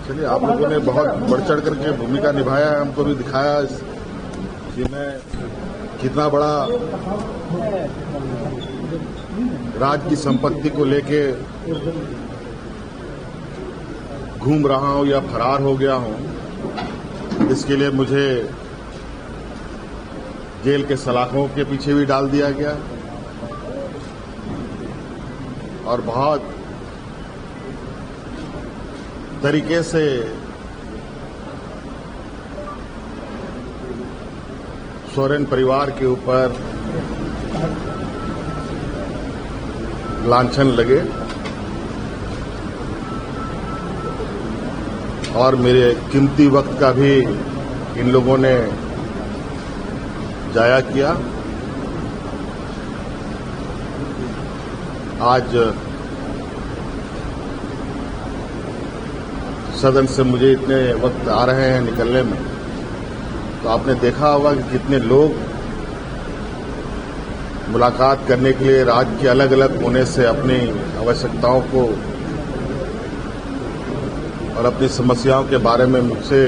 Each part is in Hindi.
चलिए, आप लोगों ने बहुत बढ़ चढ़ करके भूमिका निभाया है, हमको भी दिखाया कि मैं कितना बड़ा राज्य की संपत्ति को लेके घूम रहा हूं या फरार हो गया हूं। इसके लिए मुझे जेल के सलाखों के पीछे भी डाल दिया गया और बहुत तरीके से सोरेन परिवार के ऊपर लांछन लगे और मेरे कीमती वक्त का भी इन लोगों ने जाया किया। आज सदन से मुझे इतने वक्त आ रहे हैं निकलने में, तो आपने देखा होगा कि कितने लोग मुलाकात करने के लिए राज्य के अलग अलग कोने से अपनी आवश्यकताओं को और अपनी समस्याओं के बारे में मुझसे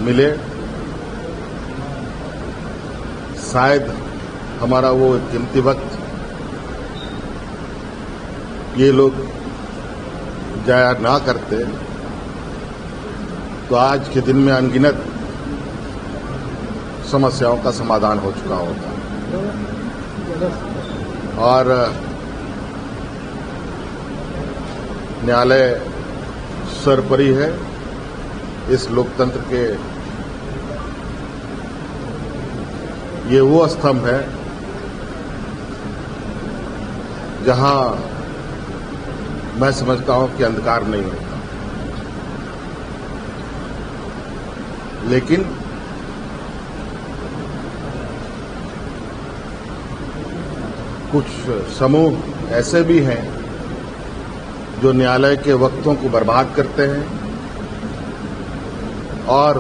मिले। शायद हमारा वो कीमती वक्त ये लोग जाया ना करते तो आज के दिन में अनगिनत समस्याओं का समाधान हो चुका होता। और न्यायालय सर्वोपरि है इस लोकतंत्र के। ये वो स्तंभ है जहां मैं समझता हूं कि अंधकार नहीं होता, लेकिन कुछ समूह ऐसे भी हैं जो न्यायालय के वक्तों को बर्बाद करते हैं और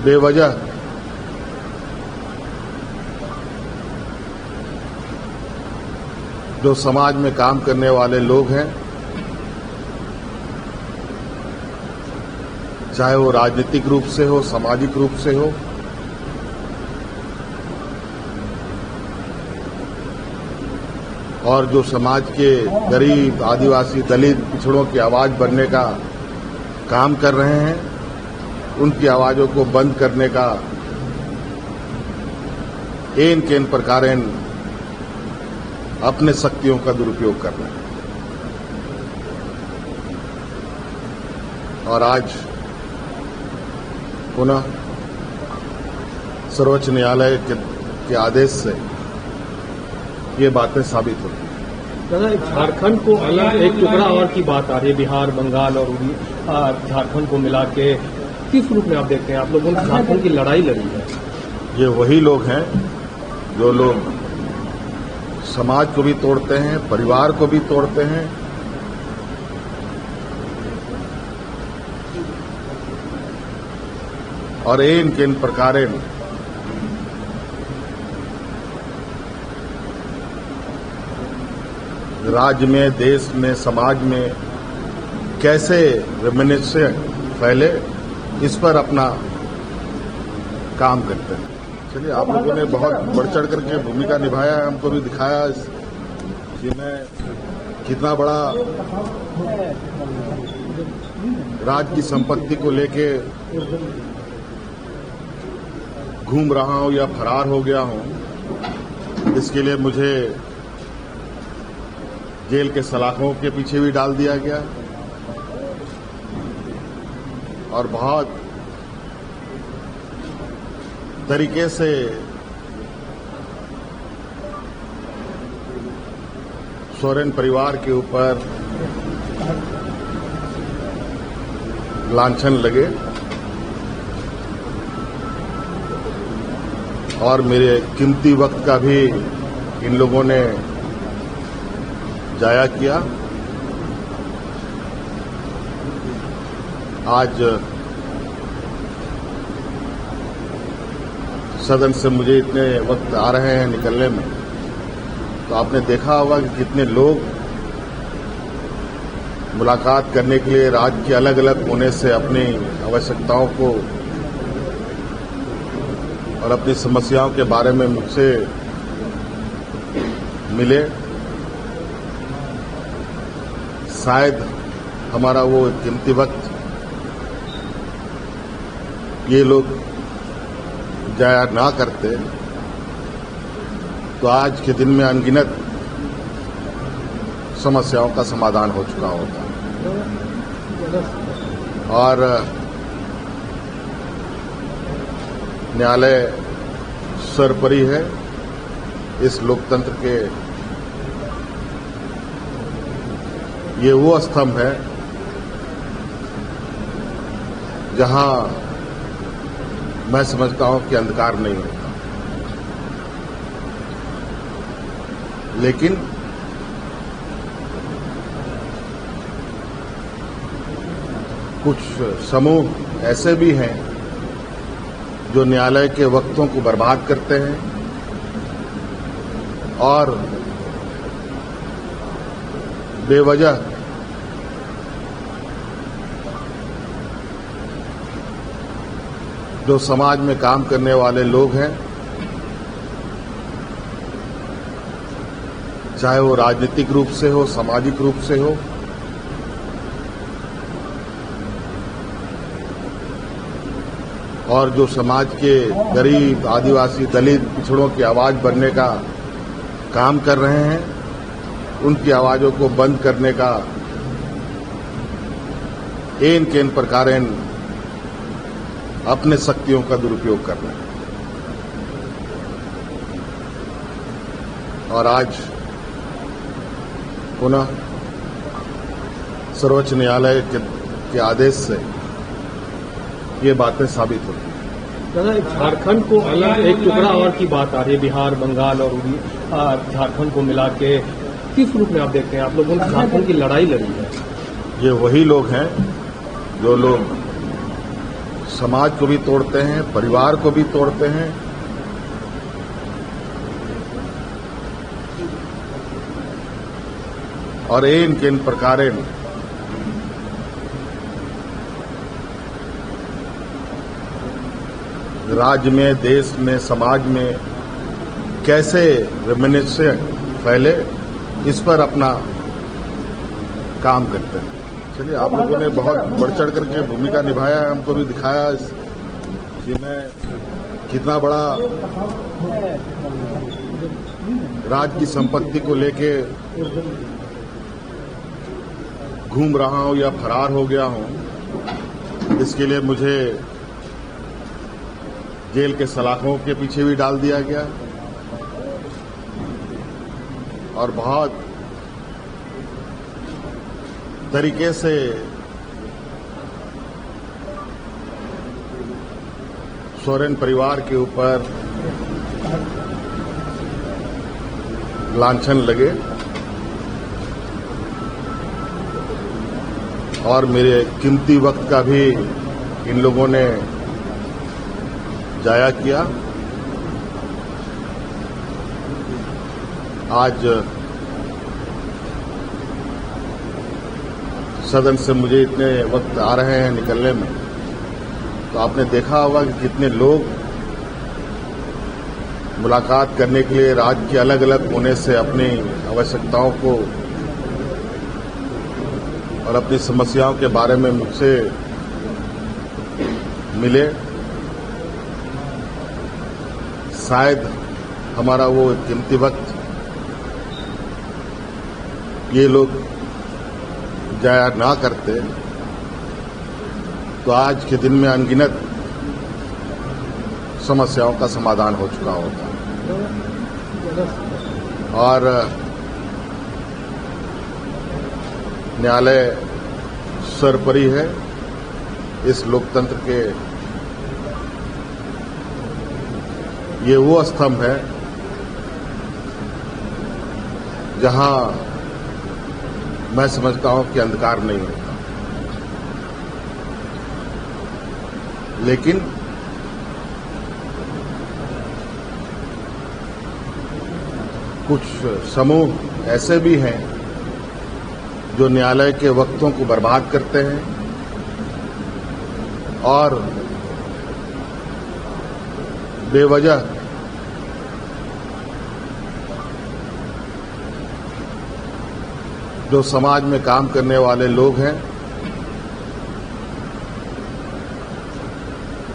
बेवजह जो समाज में काम करने वाले लोग हैं, चाहे वो राजनीतिक रूप से हो, सामाजिक रूप से हो, और जो समाज के गरीब, आदिवासी, दलित, पिछड़ों की आवाज बनने का काम कर रहे हैं, उनकी आवाजों को बंद करने का एन केन प्रकारेण अपने शक्तियों का दुरुपयोग कर रहे हैं। और आज पुनः सर्वोच्च न्यायालय के आदेश से ये बातें साबित होती हैं। दादा, झारखंड को अलग एक टुकड़ा और की बात आ रही है, बिहार, बंगाल और झारखंड को मिला के किस रूप में आप देखते हैं? आप लोगों ने झारखंड की लड़ाई लड़ी है। ये वही लोग हैं जो लोग समाज को भी तोड़ते हैं, परिवार को भी तोड़ते हैं, और एन केन प्रकारेण राज्य में, देश में, समाज में कैसे विमनस्य फैले, इस पर अपना काम करते हैं। चलिए, आप लोगों ने बहुत बढ़ चढ़ करके भूमिका निभाया है, हमको भी दिखाया कि मैं कितना बड़ा राज्य की संपत्ति को लेके घूम रहा हूं या फरार हो गया हूं। इसके लिए मुझे जेल के सलाखों के पीछे भी डाल दिया गया और बहुत तरीके से सोरेन परिवार के ऊपर लांछन लगे और मेरे कीमती वक्त का भी इन लोगों ने जाया किया। आज सदन से मुझे इतने वक्त आ रहे हैं निकलने में, तो आपने देखा होगा कि कितने लोग मुलाकात करने के लिए राज्य के अलग अलग कोने से अपनी आवश्यकताओं को और अपनी समस्याओं के बारे में मुझसे मिले। शायद हमारा वो कीमती वक्त ये लोग जाया ना करते तो आज के दिन में अनगिनत समस्याओं का समाधान हो चुका होता। और न्यायालय सर्वोपरि है। इस लोकतंत्र के ये वो स्तंभ है जहां मैं समझता हूं कि अंधकार नहीं होता, लेकिन कुछ समूह ऐसे भी हैं जो न्यायालय के वक्तों को बर्बाद करते हैं और बेवजह जो समाज में काम करने वाले लोग हैं, चाहे वो राजनीतिक रूप से हो, सामाजिक रूप से हो, और जो समाज के गरीब, आदिवासी, दलित, पिछड़ों की आवाज बनने का काम कर रहे हैं, उनकी आवाजों को बंद करने का एन केन प्रकारेण अपने शक्तियों का दुरुपयोग कर रहे हैं। और आज पुनः सर्वोच्च न्यायालय के आदेश से ये बातें साबित होती हैं। दादा, झारखंड को अलग एक टुकड़ा और की बात आ रही है, बिहार, बंगाल और झारखंड को मिला के किस रूप में आप देखते हैं? आप लोगों ने झारखंड की लड़ाई लड़ी है। ये वही लोग हैं जो लोग समाज को भी तोड़ते हैं, परिवार को भी तोड़ते हैं, और एन केन प्रकारेण राज्य में, देश में, समाज में कैसे रेमिनिस्सेंस फैले, इस पर अपना काम करते हैं। चलिए, आप लोगों ने बहुत बढ़ चढ़ करके भूमिका निभाया है, हमको भी दिखाया कि मैं कितना बड़ा राज्य की संपत्ति को लेके घूम रहा हूं या फरार हो गया हूं। इसके लिए मुझे जेल के सलाखों के पीछे भी डाल दिया गया और बहुत तरीके से सोरेन परिवार के ऊपर लांछन लगे और मेरे कीमती वक्त का भी इन लोगों ने जाया किया। आज सदन से मुझे इतने वक्त आ रहे हैं निकलने में, तो आपने देखा होगा कि कितने लोग मुलाकात करने के लिए राज्य के अलग अलग कोने से अपनी आवश्यकताओं को और अपनी समस्याओं के बारे में मुझसे मिले। शायद हमारा वो कीमती वक्त ये लोग जाया ना करते तो आज के दिन में अनगिनत समस्याओं का समाधान हो चुका होता। और न्यायालय सर्वोपरि है। इस लोकतंत्र के ये वो स्तंभ है जहां मैं समझता हूं कि अंधकार नहीं होता, लेकिन कुछ समूह ऐसे भी हैं जो न्यायालय के वक्तों को बर्बाद करते हैं और बेवजह जो समाज में काम करने वाले लोग हैं,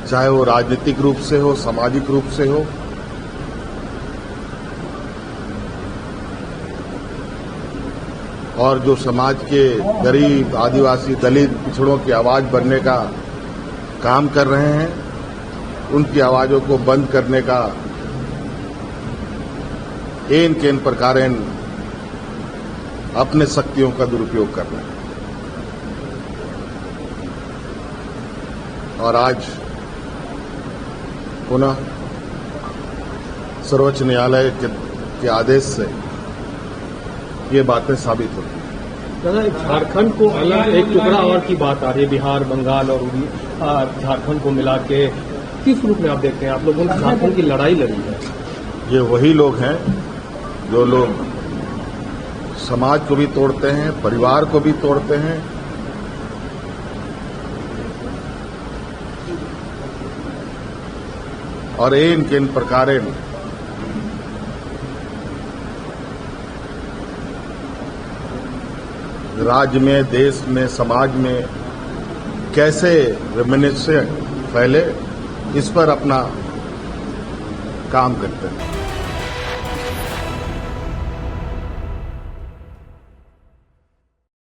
चाहे वो राजनीतिक रूप से हो, सामाजिक रूप से हो, और जो समाज के गरीब, आदिवासी, दलित, पिछड़ों की आवाज बनने का काम कर रहे हैं, उनकी आवाजों को बंद करने का एन केन प्रकारेण अपने शक्तियों का दुरुपयोग कर रहे हैं। और आज पुनः सर्वोच्च न्यायालय के आदेश से ये बातें साबित होती हैं। दादा, झारखंड को अलग एक टुकड़ा और की बात आ रही है, बिहार, बंगाल और झारखंड को मिला के किस रूप में आप देखते हैं? आप लोगों ने झारखंड की लड़ाई लड़ी है। ये वही लोग हैं जो लोग समाज को भी तोड़ते हैं, परिवार को भी तोड़ते हैं, और इन किन प्रकारेण राज्य में, देश में, समाज में कैसे रेमिनिस्सेंस फैले, इस पर अपना काम करते हैं।